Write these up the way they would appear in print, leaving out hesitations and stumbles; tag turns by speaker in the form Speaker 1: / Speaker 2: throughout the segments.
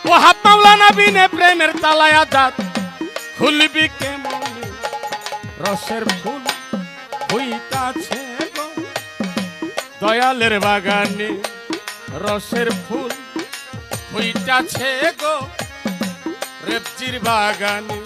Speaker 1: ওহাব মাওলানা বিনে প্রেমের তালায় আজাদ খুলবি কেমনে রসের ফুল হইতাছে গো দয়ালের বাগানে রসের ফুল হইতাছে গো রেবজির বাগানে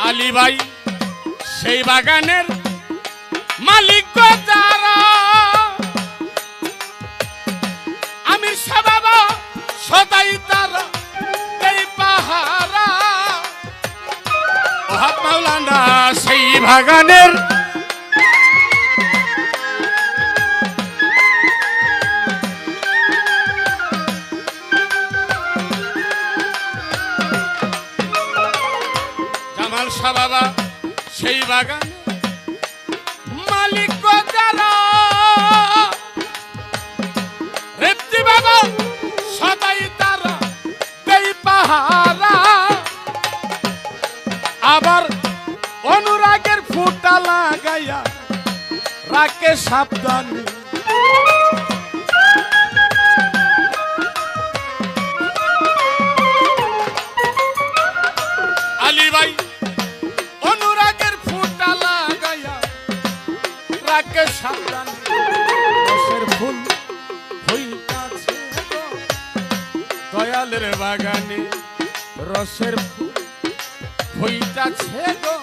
Speaker 1: আলী ভাই সেই বাগানের মালিক গো যারা আমির শাহ বাবা সদাই তারা এই পাহারা ওহাব মাওলানা সেই বাগানের জামাল শাহ বাবা সেই বাগান মালিক গো যারা রেবজি বাবা সদাই তারা দেই পাহারা আবার অনুরাগের ফুটা লাগাইয়া রাখে সাবধানে আলী ভাই অনুরাগের ফুটা লাগাইয়া রাখে সাবধান রসের ফুল হইতাছে গো দয়ালের বাগানে রসের ফুল হইতাছে গো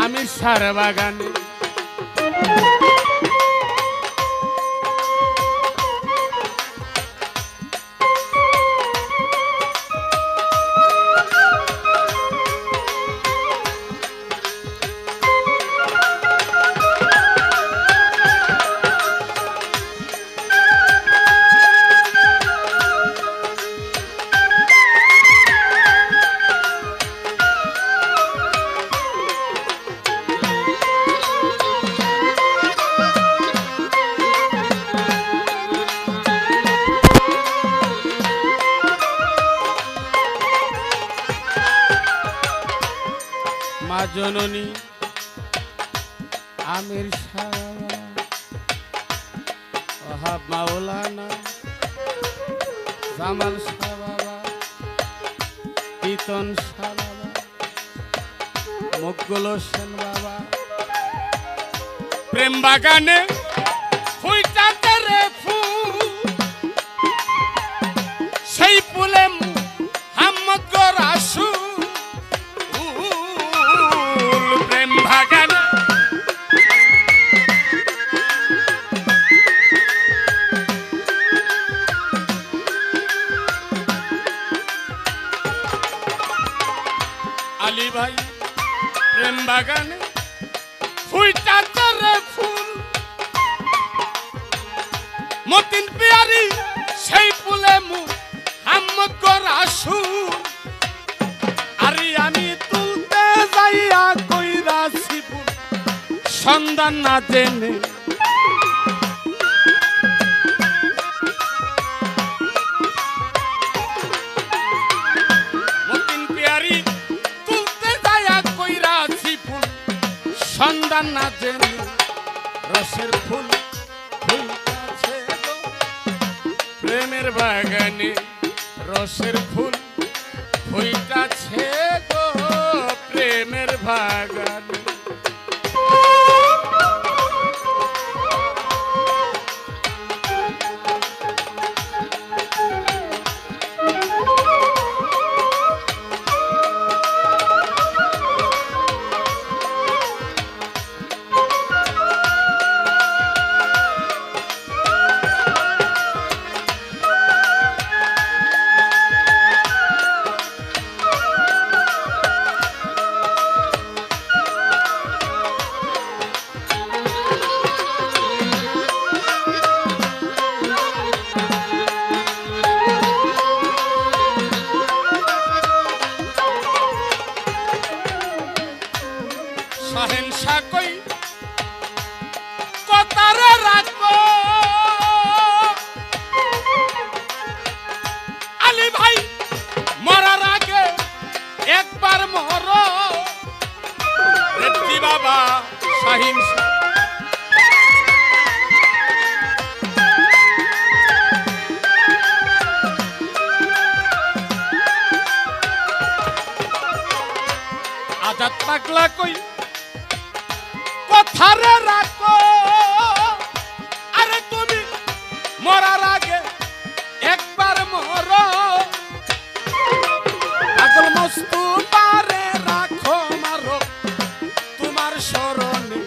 Speaker 1: আমির শাহর বাগানে মা জননী আমির শাহ ওহাব মাওলানা জামাল শাহ বাবা ইতন শাহ বাবা মোগল হোসেন বাবা প্রেম বাগানে হইতাছে রে ফুল সেই ফুলে মোহাম্মদ গো রাসূল আলী ভাই প্রেম বাগানে ফুইটাছে রে ফুল মতিন পিয়ারি সেই ফুলে মুহাম্মদ গো রাসূল আরে আমি তুলতে যাইয়া কইরাছি ফুল সন্ধান না জেনে সন্ধান না জেনে রসের ফুল হইতাছে গো প্রেমের বাগানে রসের ফুল হইতাছে গো প্রেমের বাগানে হিংসা কই কথারে রাখো আলী ভাই মরার আগে একবার মর রেত্তি বাবা সহিংসা আজাদ পাগলা কই কথারে রাখো আরে তুমি মরার আগে একবার মর পাগল মস্তু পারে রাখো মারো তোমার স্মরণে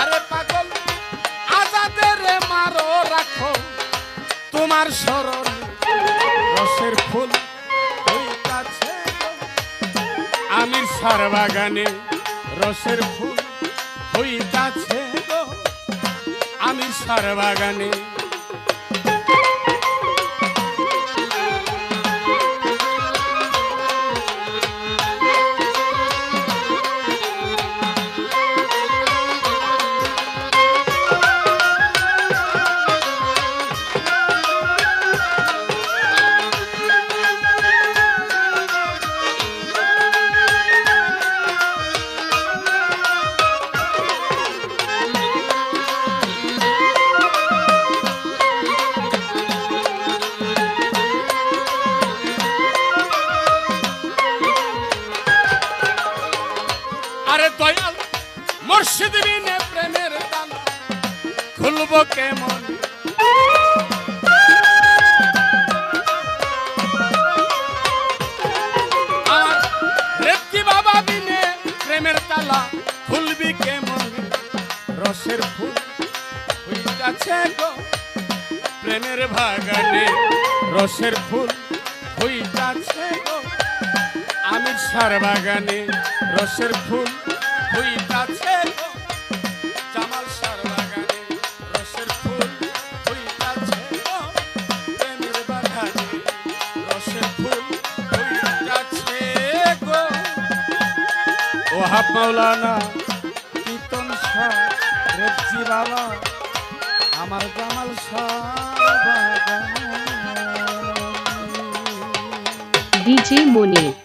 Speaker 1: আরে পাগল আজাদের মারো রাখো তোমার স্মরণ রসের ফুল হইতাছে আমির সার বাগানে রসের ফুল হইতাছে গো আমির সার বাগানে আরে দয়াল মুর্শিদ বিনে প্রেমের তালা খুলবো কেমন আর রেত্তি বাবা বিনে প্রেমের তালা খুলবি কেমন রসের ফুল হইতাছে গো প্রেমের বাগানে রসের ফুল হইতাছে গো আমির সার বাগানে রসের ফুল হইতাছে গো জামাল সার বাগানে রসের ফুল হইতাছে গো প্রেমের বাগানে রসের ফুল হইতাছে গো ওহাব মাওলানা কীর্তন শাহ রেজ্জি বাবা আমার জামাল সার বাগানে
Speaker 2: DJ Munir